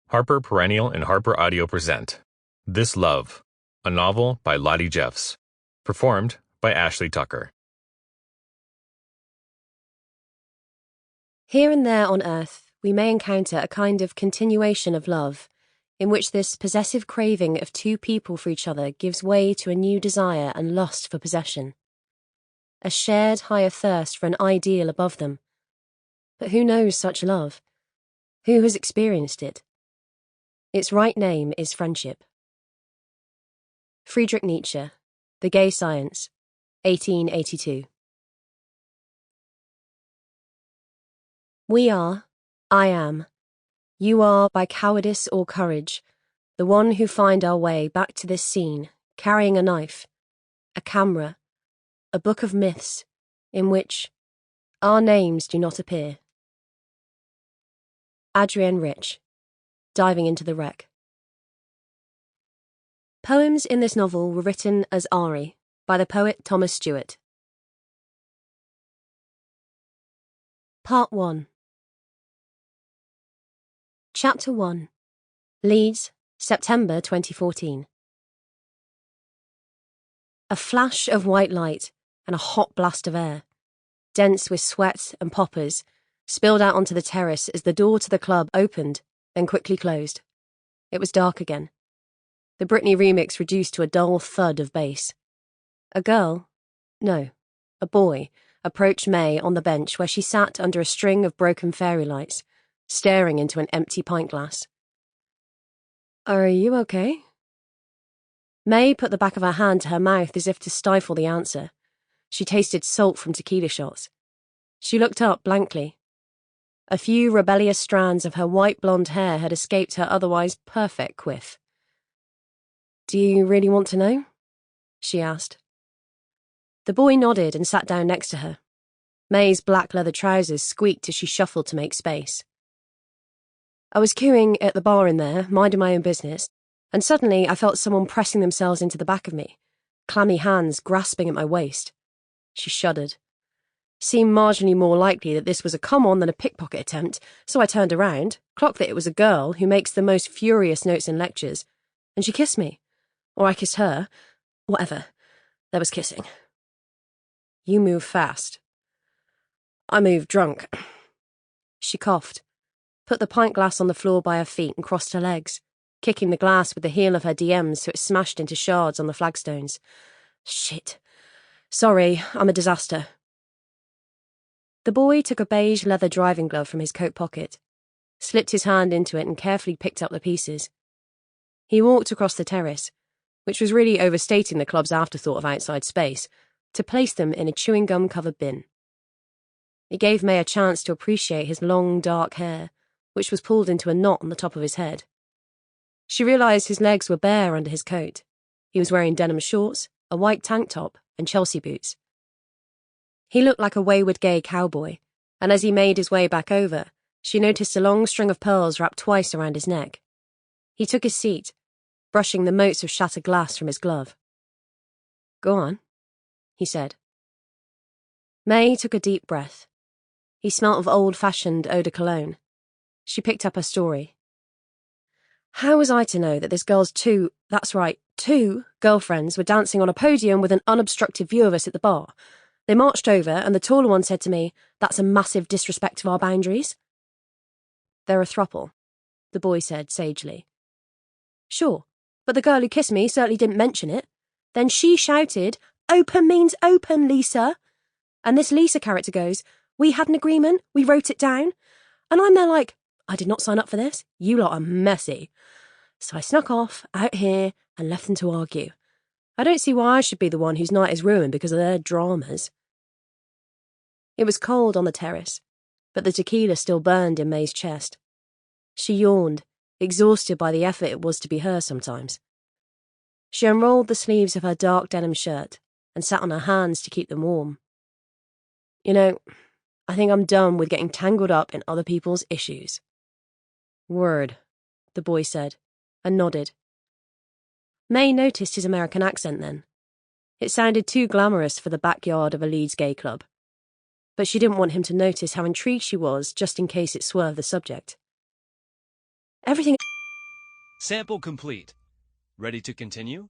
Harper Perennial and HarperAudio present This Love, a novel by Lotte Jeffs, performed by Ashley Tucker. Here and there on Earth, we may encounter a kind of continuation of love, in which this possessive craving of two people for each other gives way to a new desire and lust for possession. A shared higher thirst for an ideal above them. But who knows such love? Who has experienced it? Its right name is friendship. Friedrich Nietzsche, The Gay Science, 1882. We are, I am, you are by cowardice or courage, the one who find our way back to this scene, carrying a knife, a camera, a book of myths, in which our names do not appear. Adrienne Rich, Diving into the Wreck. Poems in this novel were written as Ari by the poet Thomas Stewart. Part 1. Chapter 1. Leeds, September 2014. A flash of white light and a hot blast of air, dense with sweat and poppers, spilled out onto the terrace as the door to the club opened, then quickly closed. It was dark again. The Britney remix reduced to a dull thud of bass. A girl, no, a boy, approached Mae on the bench where she sat under a string of broken fairy lights, staring into an empty pint glass. "Are you okay?" Mae put the back of her hand to her mouth as if to stifle the answer. She tasted salt from tequila shots. She looked up blankly. A few rebellious strands of her white blonde hair had escaped her otherwise perfect quiff. "Do you really want to know?" she asked. The boy nodded and sat down next to her. Mae's black leather trousers squeaked as she shuffled to make space. "I was queuing at the bar in there, minding my own business, and suddenly I felt someone pressing themselves into the back of me, clammy hands grasping at my waist." She shuddered. Seemed marginally more likely that this was a come-on than a pickpocket attempt, so I turned around, clocked that it was a girl who makes the most furious notes in lectures, and she kissed me. Or I kissed her. Whatever. There was kissing. "You move fast." "I move drunk." She coughed, put the pint glass on the floor by her feet and crossed her legs, kicking the glass with the heel of her DMs so it smashed into shards on the flagstones. "Shit. Sorry, I'm a disaster." The boy took a beige leather driving glove from his coat pocket, slipped his hand into it and carefully picked up the pieces. He walked across the terrace, which was really overstating the club's afterthought of outside space, to place them in a chewing gum-covered bin. It gave Mae a chance to appreciate his long, dark hair, which was pulled into a knot on the top of his head. She realised his legs were bare under his coat. He was wearing denim shorts, a white tank top, and Chelsea boots. He looked like a wayward gay cowboy, and as he made his way back over, she noticed a long string of pearls wrapped twice around his neck. He took his seat, brushing the motes of shattered glass from his glove. "Go on," he said. Mae took a deep breath. He smelt of old-fashioned eau de cologne. She picked up her story. "How was I to know that this girl's two girlfriends were dancing on a podium with an unobstructed view of us at the bar? They marched over, and the taller one said to me, 'That's a massive disrespect of our boundaries.'" "They're a throuple," the boy said sagely. "Sure, but the girl who kissed me certainly didn't mention it. Then she shouted, 'Open means open, Lisa!' And this Lisa character goes, 'We had an agreement, we wrote it down.' And I'm there like, 'I did not sign up for this, you lot are messy.' So I snuck off, out here, and left them to argue. I don't see why I should be the one whose night is ruined because of their dramas." It was cold on the terrace, but the tequila still burned in Mae's chest. She yawned, exhausted by the effort it was to be her sometimes. She unrolled the sleeves of her dark denim shirt and sat on her hands to keep them warm. "You know, I think I'm done with getting tangled up in other people's issues." "Word," the boy said, and nodded. Mae noticed his American accent then. It sounded too glamorous for the backyard of a Leeds gay club. But she didn't want him to notice how intrigued she was just in case it swerved the subject. "Everything Sample complete. Ready to continue?